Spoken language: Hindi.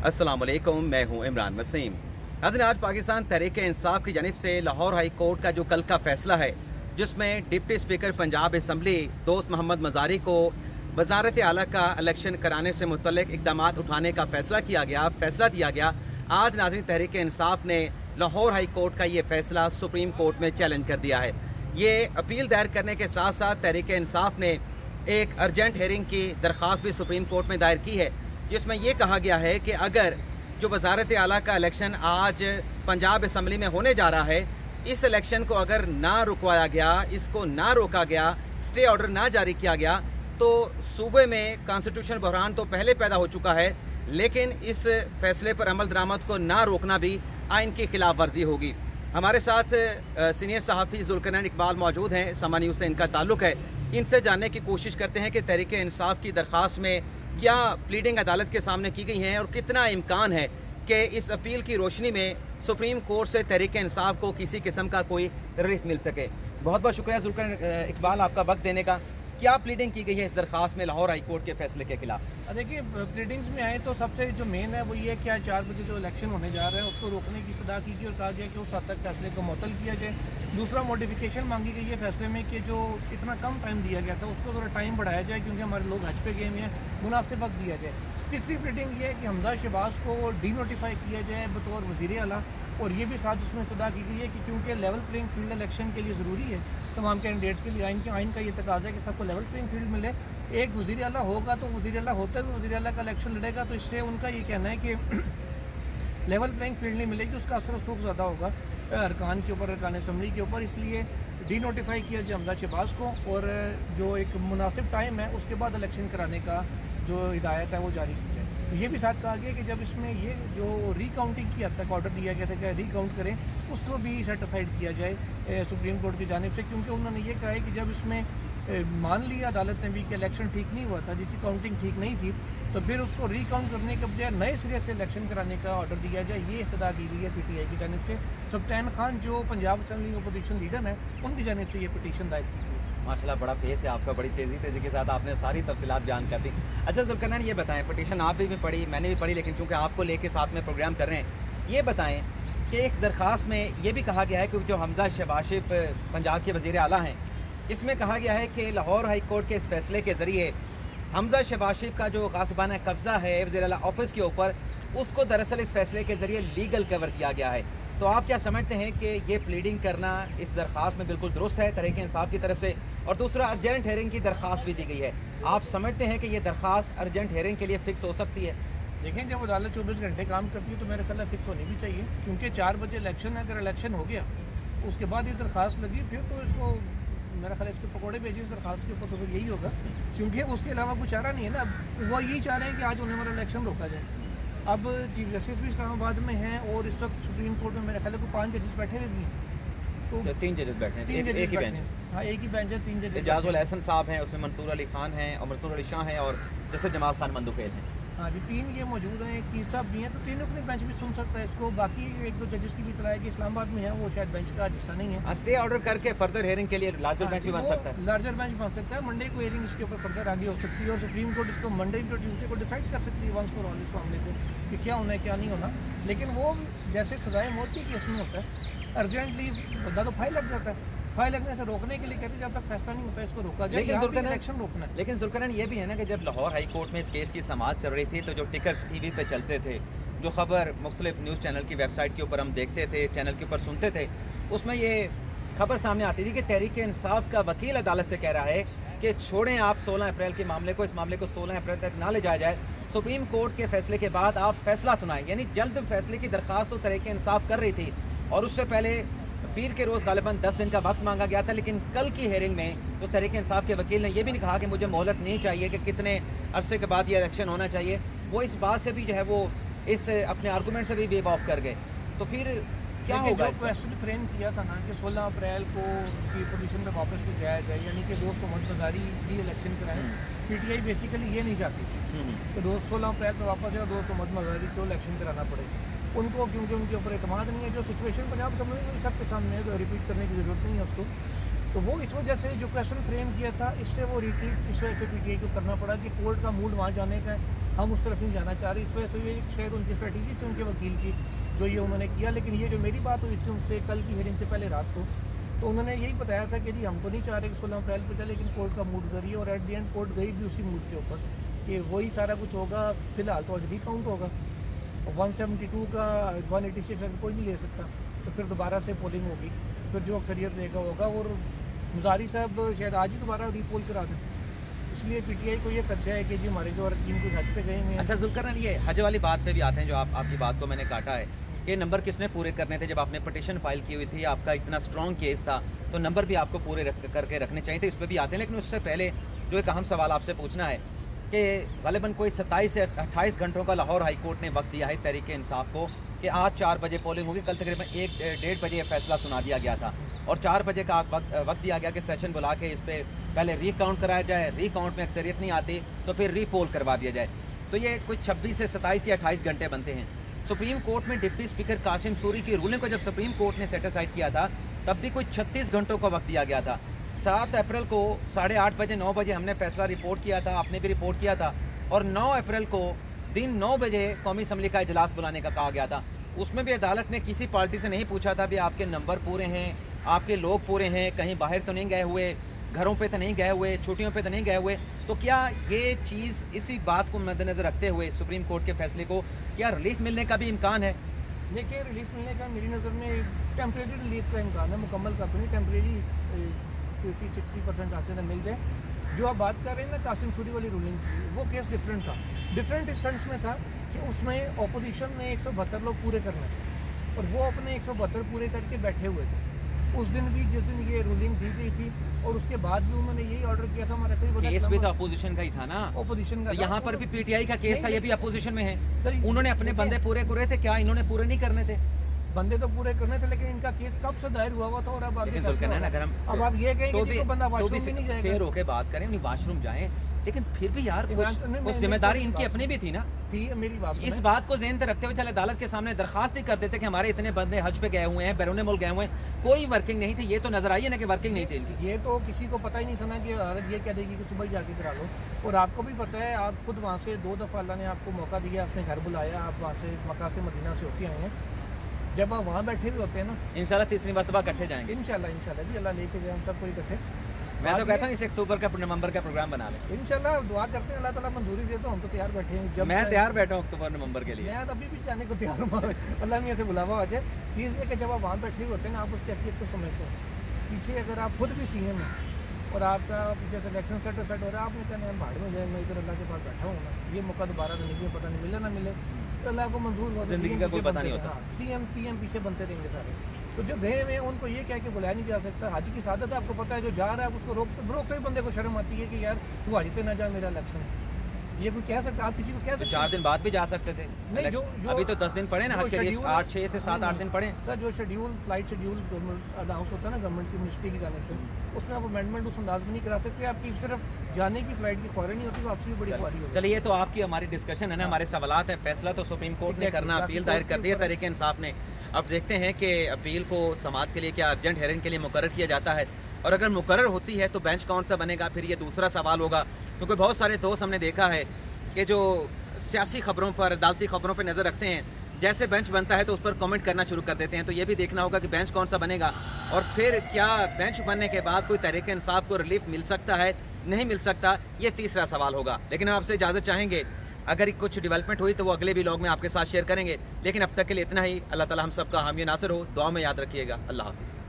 अस्सलाम वालेकुम, मैं हूं इमरान वसीम। नाज़रीन, आज पाकिस्तान तहरीक इंसाफ की जानिब से लाहौर हाई कोर्ट का जो कल का फैसला है, जिसमें डिप्टी स्पीकर पंजाब असम्बली दोस्त मोहम्मद मज़ारी को वजारत आला का इलेक्शन कराने से मुतल्लिक इक़दाम उठाने का फैसला दिया गया। आज नाज़रीन, तहरीक इंसाफ ने लाहौर हाई कोर्ट का ये फैसला सुप्रीम कोर्ट में चैलेंज कर दिया है। ये अपील दायर करने के साथ साथ तहरीक इंसाफ ने एक अर्जेंट हेयरिंग की दरख्वास्त भी सुप्रीम कोर्ट में दायर की है, जिसमें यह कहा गया है कि अगर जो वजारत आला का इलेक्शन आज पंजाब असम्बली में होने जा रहा है, इस इलेक्शन को अगर ना रुकवाया गया, इसको ना रोका गया, स्टे ऑर्डर ना जारी किया गया, तो सूबे में कॉन्स्टिट्यूशन बहरान तो पहले पैदा हो चुका है, लेकिन इस फैसले पर अमल दरामद को ना रोकना भी आइन की खिलाफ वर्जी होगी। हमारे साथ सीनियर सहाफ़ी जुल्करनैन इकबाल मौजूद हैं, समा न्यूज़ से इनका ताल्लुक है। इनसे जानने की कोशिश करते हैं कि तहरीक इंसाफ की दरख्वास्त में क्या प्लीडिंग अदालत के सामने की गई है और कितना इम्कान है कि इस अपील की रोशनी में सुप्रीम कोर्ट से तहरीक इंसाफ को किसी किस्म का कोई रिलीफ मिल सके। बहुत बहुत शुक्रिया जुल्करनैन इकबाल, आपका वक्त देने का। क्या प्लीडिंग की गई है इस दरख्वास्त में लाहौर हाई कोर्ट के फैसले के खिलाफ? देखिए, प्लीडिंग्स में आए तो सबसे जो मेन है वो ये है कि आज 4 बजे जो इलेक्शन होने जा रहा है उसको रोकने की सदा की गई और कहा गया कि उस हद तक फैसले को मुअत्तल किया जाए। दूसरा, मॉडिफिकेशन मांगी गई है फैसले में कि जो इतना कम टाइम दिया गया था उसको थोड़ा टाइम बढ़ाया जाए, क्योंकि हमारे लोग हज पे गए हुए हैं, मुनासिब वक्त दिया जाए। तीसरी प्लीडिंग ये है कि हमजा शहबाज को डीनोटिफाई किया जाए बतौर वज़ीर आला, और ये भी साथ उसमें सदा की गई है कि क्योंकि लेवल प्लेइंग फील्ड इलेक्शन के लिए ज़रूरी है तमाम कैंडिडेट्स के लिए। आइन का ये तकाज़ा है कि सबको लेवल प्लेइंग फील्ड मिले। एक वज़ीर आला होगा तो वज़ीर आला होते हुए वज़ीर आला का इलेक्शन लड़ेगा, तो इससे उनका ये कहना है कि लेवल प्लेइंग फील्ड नहीं मिलेगी, उसका असर रसूख ज़्यादा होगा अरकान के ऊपर, अरकान असम्बली के ऊपर। इसलिए डी नोटिफाई किया जाए हमजा शहबाज को, और जो एक मुनासिब टाइम है उसके बाद इलेक्शन कराने का जो हिदायत है वो जारी की जाए। तो ये भी साथ कहा गया कि जब इसमें ये जो रिकाउंटिंग की हद तक ऑर्डर दिया गया था कि रिकाउंट करें, उसको भी सेटिस्फाइड किया जाए सुप्रीम कोर्ट की जानिब से, क्योंकि उन्होंने ये कहा है कि जब इसमें मान लिया अदालत ने भी कि इलेक्शन ठीक नहीं हुआ था, जिसकी काउंटिंग ठीक नहीं थी, तो फिर उसको रिकाउंट करने के बजाय नए सिरे से इलेक्शन कराने का ऑर्डर दिया जाए। ये इस्तदा की गई है पीटीआई की जानिब से। सब्तान खान जो पंजाब असेंबली अपोजिशन लीडर हैं, उनकी जानिब से ये पिटीशन दायर की गई। माशाल्लाह, बड़ा पेस है आपका, बड़ी तेज़ी के साथ आपने सारी तफसीलात जान कर दी। अच्छा जुल्करनैन, ये बताएं, पिटीशन आपने भी पढ़ी, मैंने भी पढ़ी, लेकिन क्योंकि आपको लेके साथ में प्रोग्राम कर रहे हैं, ये बताएं कि एक दरख्वास्त में ये भी कहा गया है कि जो हमजा शहबाज पंजाब के वज़ीर आला हैं, इसमें कहा गया है कि लाहौर हाई कोर्ट के इस फैसले के ज़रिए हमजा शहबाज का जो गासिबाना कब्ज़ा है वज़ीर आला ऑफिस के ऊपर, उसको दरअसल इस फैसले के ज़रिए लीगल कवर किया गया है। तो आप क्या समझते हैं कि ये प्लीडिंग करना इस दरख्वास्त में बिल्कुल दुरुस्त है तहरीक इंसाफ की तरफ से? और दूसरा, अर्जेंट हेयरिंग की दरख्वास्त भी दी गई है, आप समझते हैं कि ये दरख्वास्त अर्जेंट हेयरिंग के लिए फ़िक्स हो सकती है? देखें, जब अदालत 24 घंटे काम करती है तो मेरे ख्याल फिक्स होनी भी चाहिए, क्योंकि 4 बजे इलेक्शन है। अगर इलेक्शन हो गया उसके बाद ये दरख्वास्त लगी, फिर तो इसको मेरा ख्याल इसके पकौड़े भेजिए इस दरख्वास्त के ऊपर, तो फिर यही होगा, क्योंकि उसके अलावा कुछ चारा नहीं है ना। वो यही चाह रहे हैं कि आज होने वाला इलेक्शन रोका जाए। अब चीफ जस्टिस भी इस्लामाबाद में हैं और इस वक्त सुप्रीम कोर्ट में मेरे ख्याल को 5 जजेस बैठे हुए भी हैं, तो 3 जजेस बैठे हैं, एक ही बेंच। हाँ, एक ही बेंच है, 3 जजेस। एजाजुल एहसन साहब हैं, उसमें मंसूर अली खान हैं और मंसूर अली शाह हैं और जैसे जमाल खान मंदुकेल हैं। हाँ जी, 3 ये मौजूद हैं, एक चीफ साहब भी हैं, तो तीनों अपने बेंच भी सुन सकता है इसको। बाकी 1-2 जजेस की भी इतला है कि इस्लामाबाद में है, वो शायद बेंच का हिस्सा नहीं है। स्टे ऑर्डर करके फर्दर हेयरिंग के लिए लार्जर बेंच भी बन सकता है। लार्जर बेंच बन सकता है। मंडे को हेयरिंग इसके ऊपर फर्दर आगे हो सकती है और सुप्रीम कोर्ट इसको मंडे टू ट्यूसडे को डिसाइड कर सकती है वंस फॉर ऑल इस मामले को, कि क्या होना है क्या नहीं होना। लेकिन वो जैसे सजाए मौत की केस में होता है, अर्जेंटली बंदा तो फाइल लग जाता है, फाइल लगने से रोकने के लिए कहते हैं जब तक फैसला नहीं होता इसको रोका जाए, लेकिन इलेक्शन रोकना है। लेकिन जुल्करनैन, ये भी है ना कि जब लाहौर हाई कोर्ट में इस केस की समाअत चल रही थी, तो जो टिकर्स टीवी पे चलते थे, जो खबर मुख्तलिफ न्यूज़ चैनल की वेबसाइट के ऊपर हम देखते थे, चैनल के ऊपर सुनते थे, उसमें ये खबर सामने आती थी कि तहरीक इंसाफ का वकील अदालत से कह रहा है कि छोड़ें आप 16 अप्रैल के मामले को, इस मामले को 16 अप्रैल तक ना ले जाया जाए, सुप्रीम कोर्ट के फैसले के बाद आप फैसला सुनाएं। यानी जल्द फैसले की दरख्वास्त तो तहरीक इंसाफ कर रही थी, और उससे पहले पीर के रोज़ गालिबन 10 दिन का वक्त मांगा गया था। लेकिन कल की हेयरिंग में तो तहरीक इंसाफ के वकील ने यह भी नहीं कहा कि मुझे मोहलत नहीं चाहिए, कि कितने अरसे के बाद ये इलेक्शन होना चाहिए। वो इस बात से भी जो है वो इस अपने आर्गूमेंट से भी वेव ऑफ कर गए। तो फिर क्या होगा? जो क्वेश्चन फ्रेम किया था ना कि 16 अप्रैल को की पोजीशन पे वापस ले जाया जाए, यानी कि दोस्त मोहम्मद मज़ारी भी इलेक्शन कराएं, पीटीआई बेसिकली ये नहीं चाहती थी कि दोस्त 16 अप्रैल पर वापस जाए, दोस्त मोहम्मद मज़ारी को इलेक्शन कराना पड़े उनको, क्योंकि उनके ऊपर एतमाद नहीं है। जो सिचुएशन पंजाब असेंबली सबके सामने है, तो रिपीट करने की ज़रूरत नहीं है उसको। तो वो इस वजह से जो क्वेश्चन फ्रेम किया था, इससे वो रिट्रीट इस वजह से पीटीआई को करना पड़ा कि कोर्ट का मूड वहाँ जाने का है। हम उस तरफ नहीं जाना चाह रहे। इस वजह से ये शायद उनकी स्ट्रेटजी थी उनके वकील की, जो ये उन्होंने किया। लेकिन ये जो मेरी बात हुई थी उनसे कल की हेयरिंग से पहले रात को, तो उन्होंने यही बताया था कि जी हम तो नहीं चाह रहे कि 16 अप्रैल को चले, लेकिन कोर्ट का मूड करिए। और एट द एंड कोर्ट गई भी उसी मूड के ऊपर कि वही सारा कुछ होगा। फिलहाल तो आज रिकाउंट होगा, 172 का 186 अगर कोई नहीं ले सकता तो फिर दोबारा से पोलिंग होगी, फिर जो अक्सरियत लेगा होगा। और मुजारी साहब शायद आज ही दोबारा रीपोल करा दें, इसलिए पीटीआई को ये खर्चा है कि जी हमारे जो अर्जिन कुछ हज पे गए हैं। अच्छा जुल्फिकार, ये हज वाली बात पे भी आते हैं, जो आपकी बात को मैंने काटा है कि नंबर किसने पूरे करने थे। जब आपने पिटीशन फाइल की हुई थी, आपका इतना स्ट्रॉन्ग केस था, तो नंबर भी आपको पूरे करके रखने चाहिए थे। इस पर भी आते हैं, लेकिन उससे पहले जो एक अहम सवाल आपसे पूछना है कि ग़ालिबन कोई 27 से 28 घंटों का लाहौर हाई कोर्ट ने वक्त दिया है तहरीक इंसाफ को कि आज 4 बजे पोलिंग होगी। कल तकरीबन 1-1:30 बजे यह फैसला सुना दिया गया था और 4 बजे का वक्त दिया गया कि सेशन बुला के इस पर पहले रीकाउंट कराया जाए, रीकाउंट में अक्सरियत नहीं आती तो फिर रीपोल करवा दिया जाए। तो ये कोई 26 से 27 या 28 घंटे बनते हैं। सुप्रीम कोर्ट में डिप्टी स्पीकर कासिम सूरी की रूलिंग को जब सुप्रीम कोर्ट ने सेटिसाइड किया था, तब भी कोई 36 घंटों का वक्त दिया गया था। 7 अप्रैल को 8:30 बजे 9 बजे हमने फैसला रिपोर्ट किया था, आपने भी रिपोर्ट किया था, और 9 अप्रैल को दिन 9 बजे कौमी असम्बली का इजलास बुलाने का कहा गया था। उसमें भी अदालत ने किसी पार्टी से नहीं पूछा था भी आपके नंबर पूरे हैं, आपके लोग पूरे हैं, कहीं बाहर तो नहीं गए हुए, घरों पे तो नहीं गए हुए, छुट्टियों पे तो नहीं गए हुए। तो क्या ये चीज़, इसी बात को मद्देनज़र रखते हुए सुप्रीम कोर्ट के फैसले को, क्या रिलीफ मिलने का भी इम्कान है? देखिए, रिलीफ मिलने का मेरी नज़र में टेम्परेरी रिलीफ का इम्कान है, मुकम्मल का तो नहीं। टेम्परेरी 50-60% आज से मिल जाए। जो आप बात कर रहे हैं ना कासिम सूरी वाली रूलिंग की, वो केस डिफरेंट था। डिफरेंट इस सेंस में था कि उसमें अपोजिशन ने 172 लोग पूरे करने थे और वो अपने 172 पूरे करके बैठे हुए थे। उस दिन भी जिस दिन ये रूलिंग दी गई थी, और उसके बाद भी उन्होंने यही ऑर्डर किया था। हमारा केस भी तो अपोजिशन का ही था ना, अपोजिशन का। तो यहाँ पर भी पीटीआई का केस था, ये भी अपोजिशन में है। उन्होंने अपने बंदे पूरे करे थे, क्या इन्होंने पूरे नहीं करने थे? बंदे तो पूरे करने थे, लेकिन इनका केस कब से दायर हुआ था और अब आगे अगर हम अब आप ये कहेंगे तो बंदा वाशरूम भी नहीं जाएगा, फेयर होके बात करें, वाशरूम जाएं, लेकिन फिर भी यार कुछ जिम्मेदारी इनकी अपनी भी थी ना। मेरी बात, इस बात को ज़हन में रखते हुए चले अदालत के सामने दरखास्त ही कर देते कि हमारे इतने बंदे हज पे गए हुए हैं, बैरून मुल्क गए हुए हैं, कोई वर्किंग नहीं थी। ये तो नजर आई है ना कि वर्किंग नहीं थी इनकी। ये तो किसी को पता ही नहीं था ना कि अदालत ये कह देगी कि सुबह ही जाके करा लो। और आपको भी पता है, आप खुद वहाँ से 2 दफ़ा अल्लाह ने आपको मौका दिया, अपने घर बुलाया, आप वहाँ से मक्का से मदीना से होके आए हैं। जब आप वहाँ बैठे हुए होते हैं ना, इंशाल्लाह तीसरी मरतबा इकट्ठे जाएंगे। इंशाल्लाह जी, अल्लाह लेके जाए हम सबको इकट्ठे। मैं तो कहता हूँ इस अक्टूबर का नवंबर का प्रोग्राम बना लें। इंशाल्लाह दुआ करते हैं, अल्लाह ताला मंजूरी दे तो हम तो तैयार बैठे हैं। जब मैं तैयार बैठा हूँ अक्टूबर नवंबर के लिए, मैं अभी भी जाने को तैयार हूँ। अल्लाह मियाँ से बुलावा आ जाए। चीज़ ये कि जब आप वहाँ बैठे होते हैं ना, आप उस कैफियत को समझते हैं। पीछे अगर आप खुद भी सीएम हैं और आपका पीछे सिलेक्शन सेट हो रहा है, आपने कहना है भाड़ में जाए, मैं इधर अल्लाह के पास बैठा हूँ ना, ये मौका दोबारा तो नहीं, पता नहीं मिले ना मिले, तो अल्लाह को मंजूर हुआ, जिंदगी का कोई पता नहीं होता। सीएम पीएम पीछे बनते रहेंगे सारे। तो जो गए हुए उनको ये कह के बुलाया नहीं जा सकता। हाजी की सादत है, आपको पता है, जो जा रहा है उसको रोकते ही बंदे को शर्म आती है कि यार तू हाजी ना जा, मेरा इलेक्शन है। ये कोई कह सकता, आप किसी को कह सकते? 4 दिन बाद भी जा सकते थे। नहीं, जो अभी तो 10 दिन पड़े ना, 6 से 7-8 दिन पड़े। सर, जो शेड्यूल फ्लाइट शेड्यूल अनाउंस होता है ना गवर्नमेंट की मिनिस्ट्री की जाने से, उसमें आप अमेंडमेंट उस अंदाज में नहीं करा सकते। आपकी सिर्फ जाने की फ्लाइट की ख्वारी नहीं होती, वापसी भी बड़ी ख्वारी होती है। चलिए, ये तो आपकी हमारी डिस्कशन है ना, हमारे सवालात हैं। फैसला तो सुप्रीम कोर्ट ने करना, अपील दायर कर दी है तहरीक इंसाफ ने। अब देखते हैं कि अपील को समाअत के लिए क्या अर्जेंट हेयरिंग के लिए मुकर्रर किया जाता है, और अगर मुकर्रर होती है तो बेंच कौन सा बनेगा, फिर ये दूसरा सवाल होगा। क्योंकि बहुत सारे दोस्त हमने देखा है कि जो सियासी खबरों पर, अदालती खबरों पर नज़र रखते हैं, जैसे बेंच बनता है तो उस पर कमेंट करना शुरू कर देते हैं। तो ये भी देखना होगा कि बेंच कौन सा बनेगा, और फिर क्या बेंच बनने के बाद कोई तहरीक इंसाफ को रिलीफ मिल सकता है, नहीं मिल सकता, ये तीसरा सवाल होगा। लेकिन हम आपसे इजाज़त चाहेंगे, अगर कुछ डेवलपमेंट हुई तो वो अगले व्लॉग में आपके साथ शेयर करेंगे। लेकिन अब तक के लिए इतना ही। अल्लाह ताला हम सबका हामी नासिर हो, दुआ में याद रखिएगा। अल्लाह हाफ़िज़।